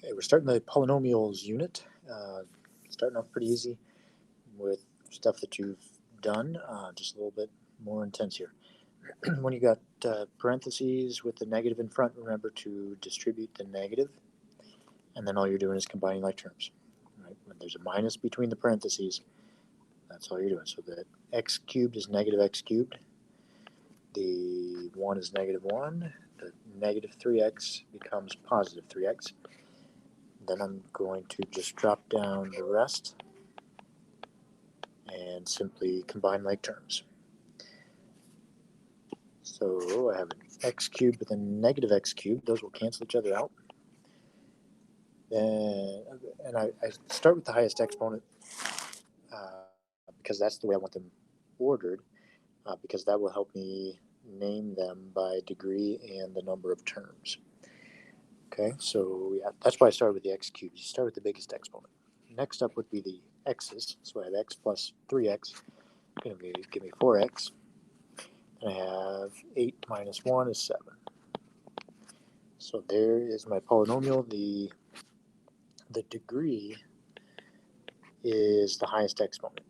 Okay, we're starting the polynomials unit. Starting off pretty easy with stuff that you've done, just a little bit more intense here. When you got parentheses with the negative in front, remember to distribute the negative, and then all you're doing is combining like terms. Right? When there's a minus between the parentheses, that's all you're doing. So the x cubed is negative x cubed. The 1 is negative 1. The negative 3x becomes positive 3x. Then I'm going to just drop down the rest and simply combine like terms. So I have an x cubed with a negative x cubed. Those will cancel each other out. And I start with the highest exponent because that's the way I want them ordered, because that will help me name them by degree and the number of terms. Okay, so yeah, that's why I started with the x cubed. You start with the biggest exponent. Next up would be the x's. So I have x plus 3x, going to give me 4x. And I have 8 minus 1 is 7. So there is my polynomial. The degree is the highest exponent.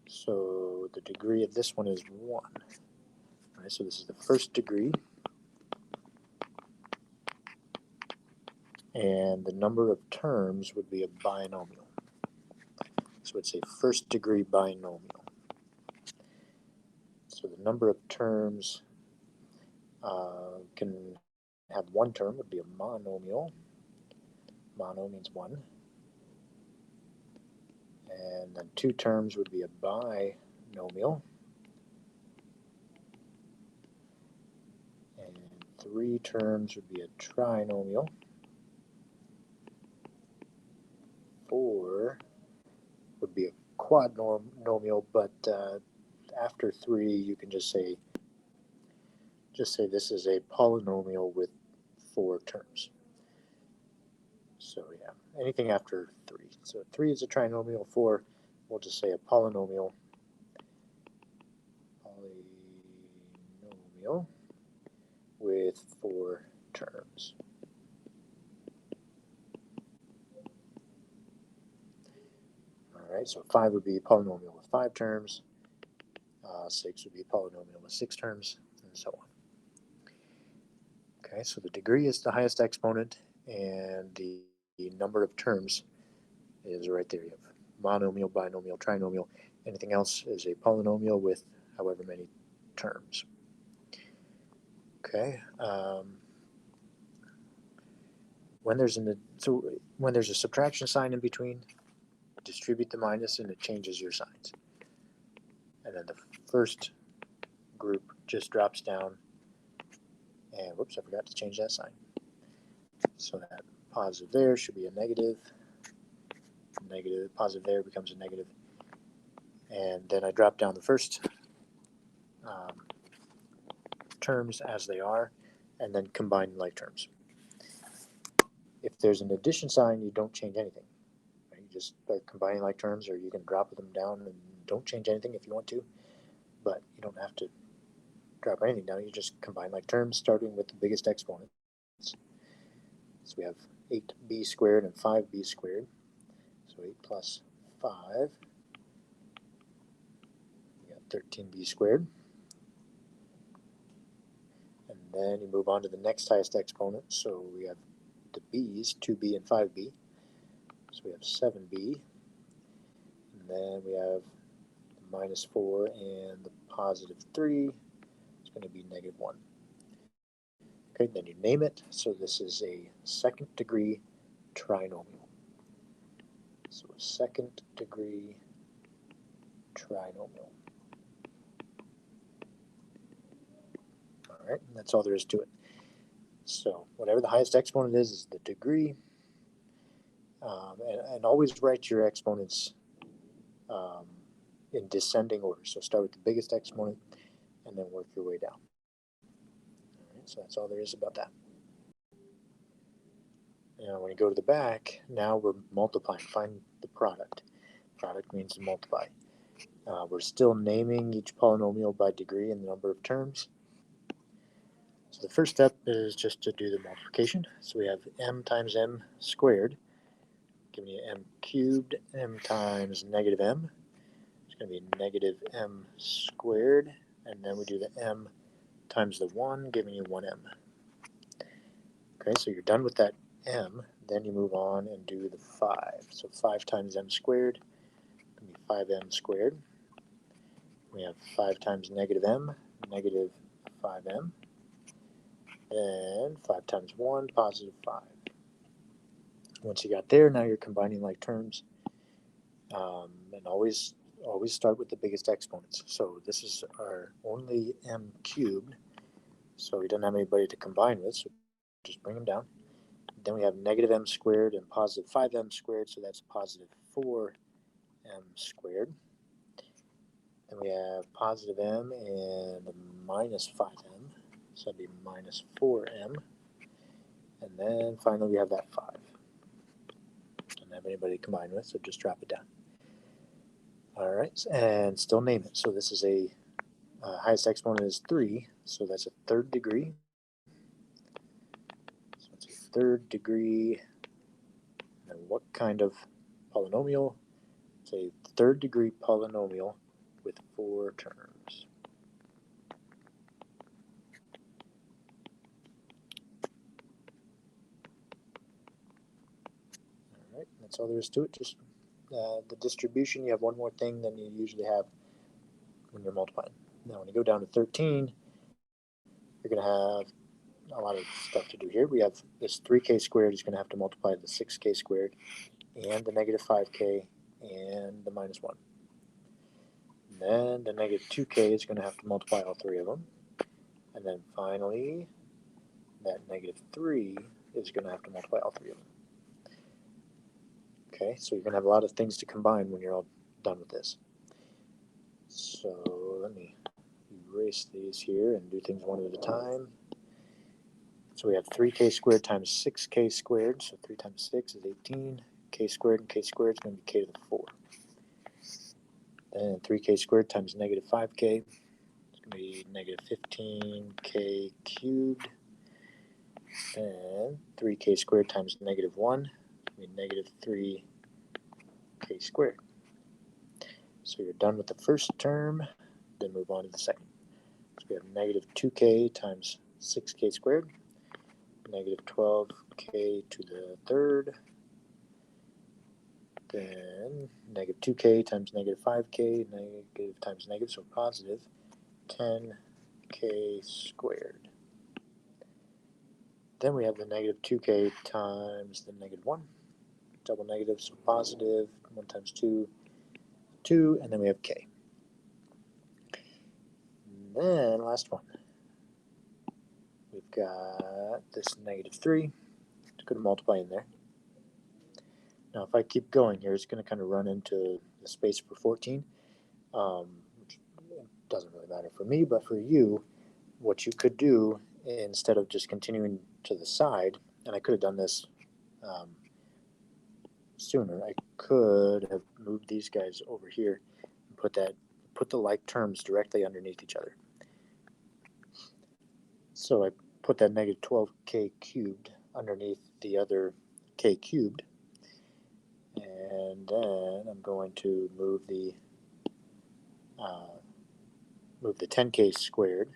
So the degree of this one is 1. All right, so this is the first degree. And the number of terms would be a binomial. So it's a first degree binomial. So the number of terms can have one term, would be a monomial. Mono means 1. And then 2 terms would be a binomial. And 3 terms would be a trinomial. 4 would be a quadnomial, but after 3 you can just say this is a polynomial with 4 terms. So yeah, anything after 3. So 3 is a trinomial, 4 we'll just say a polynomial. Polynomial with 4 terms. Alright, so 5 would be a polynomial with 5 terms. 6 would be a polynomial with 6 terms, and so on. Okay, so the degree is the highest exponent, and the number of terms is right there. You have monomial, binomial, trinomial. Anything else is a polynomial with however many terms. Okay. When there's a subtraction sign in between, distribute the minus and it changes your signs. And then the first group just drops down. And whoops, I forgot to change that sign. So that positive there should be a negative. Negative, positive there becomes a negative. And then I drop down the first terms as they are, and then combine like terms. If there's an addition sign, you don't change anything. Right? You just start combining like terms, or you can drop them down and don't change anything if you want to, but you don't have to drop anything down. You just combine like terms, starting with the biggest exponents. So we have 8b squared and 5b squared. So 8 plus 5, we got 13b squared. And then you move on to the next highest exponent. So we have the b's, 2b and 5b. So we have 7b. And then we have the minus 4 and the positive 3. It's going to be negative 1. Okay, then you name it. So this is a second degree trinomial. So a second degree trinomial. All right, and that's all there is to it. So whatever the highest exponent is the degree. And always write your exponents in descending order. So start with the biggest exponent and then work your way down. All right, so that's all there is about that. Now when you go to the back, now we're multiplying. Find the product. Product means to multiply. We're still naming each polynomial by degree and the number of terms. So the first step is just to do the multiplication. So we have m times m squared, giving you m cubed, m times negative m. It's going to be negative m squared, and then we do the m times the 1, giving you 1m. Okay, so you're done with that m. Then you move on and do the 5. So 5 times m squared, going to be 5m squared. We have 5 times negative m, negative 5m. And 5 times 1, positive 5. Once you got there, now you're combining like terms. And always start with the biggest exponents. So this is our only m cubed, so we don't have anybody to combine with, so just bring them down. Then we have negative m squared and positive 5m squared, so that's positive 4m squared. Then we have positive m and minus 5m, so that'd be minus 4m. And then finally we have that 5. Don't have anybody to combine with, so just drop it down. All right, and still name it. So this is a highest exponent is 3, so that's a third degree. So it's a third degree. And what kind of polynomial? It's a third degree polynomial with 4 terms. All right, that's all there is to it. Just the distribution, you have one more thing than you usually have when you're multiplying. Now, when you go down to 13, you're going to have a lot of stuff to do here. We have this 3k squared is going to have to multiply the 6k squared and the negative 5k and the minus 1. And then the negative 2k is going to have to multiply all 3 of them. And then finally, that negative 3 is going to have to multiply all 3 of them. Okay, so you're going to have a lot of things to combine when you're all done with this. So let me erase these here and do things one at a time. So we have 3k squared times 6k squared. So 3 times 6 is 18. K squared and k squared is going to be k to the 4. Then 3k squared times negative 5k is going to be negative 15k cubed. And 3k squared times negative 1 is going to be negative 3k squared. So you're done with the first term, then move on to the second. So we have negative 2k times 6k squared, negative 12k to the third, then negative 2k times negative 5k, negative times negative, so positive 10k squared. Then we have the negative 2k times the negative 1, double negative, so positive, 1 times 2, 2, and then we have k. And then last one, we've got this negative 3. It's going to multiply in there. Now, if I keep going here, it's going to kind of run into the space for 14, which doesn't really matter for me, but for you, what you could do instead of just continuing to the side, and I could have done this sooner, I could have moved these guys over here and put the like terms directly underneath each other. So I put that negative 12k cubed underneath the other k cubed, and then I'm going to move the 10k squared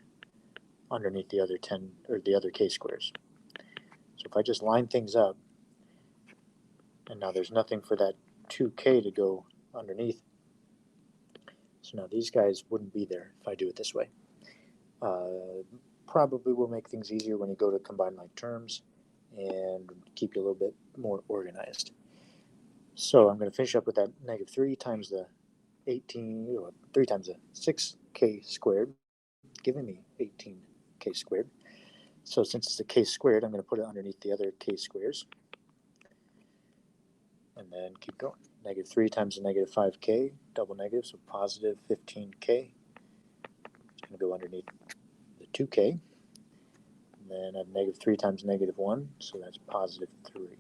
underneath the other 10 or the other k squares. So if I just line things up, and now there's nothing for that 2k to go underneath, so now these guys wouldn't be there if I do it this way. Probably will make things easier when you go to combine like terms and keep you a little bit more organized. So I'm going to finish up with that negative 3 times the 18, or 3 times the 6k squared, giving me 18k squared. So since it's a k squared, I'm going to put it underneath the other k squares. And then keep going. Negative 3 times the negative 5k, double negative, so positive 15k. It's going to go underneath the 2k. And then I have negative 3 times negative 1, so that's positive 3.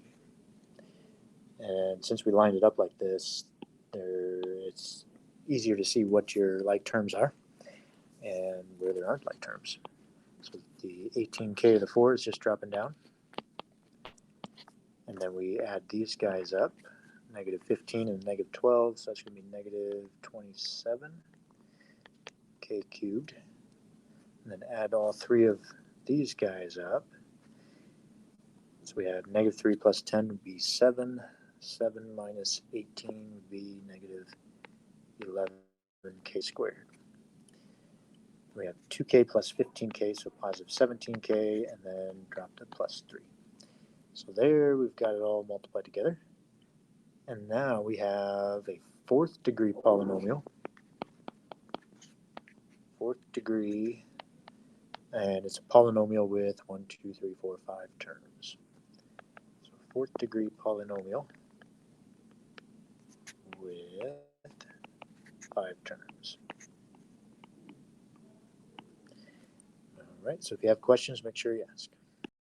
And since we lined it up like this, it's easier to see what your like terms are and where there aren't like terms. So the 18k to the 4 is just dropping down. And then we add these guys up, negative 15 and negative 12, so that's going to be negative 27k cubed. And then add all three of these guys up. So we have negative 3 plus 10 would be 7. 7 minus 18 would be negative 11k squared. We have 2k plus 15k, so positive 17k, and then drop to plus 3. So there we've got it all multiplied together. And now we have a fourth degree polynomial. Fourth degree, and it's a polynomial with 1, 2, 3, 4, 5 terms. So fourth degree polynomial with 5 terms. All right, so if you have questions, make sure you ask.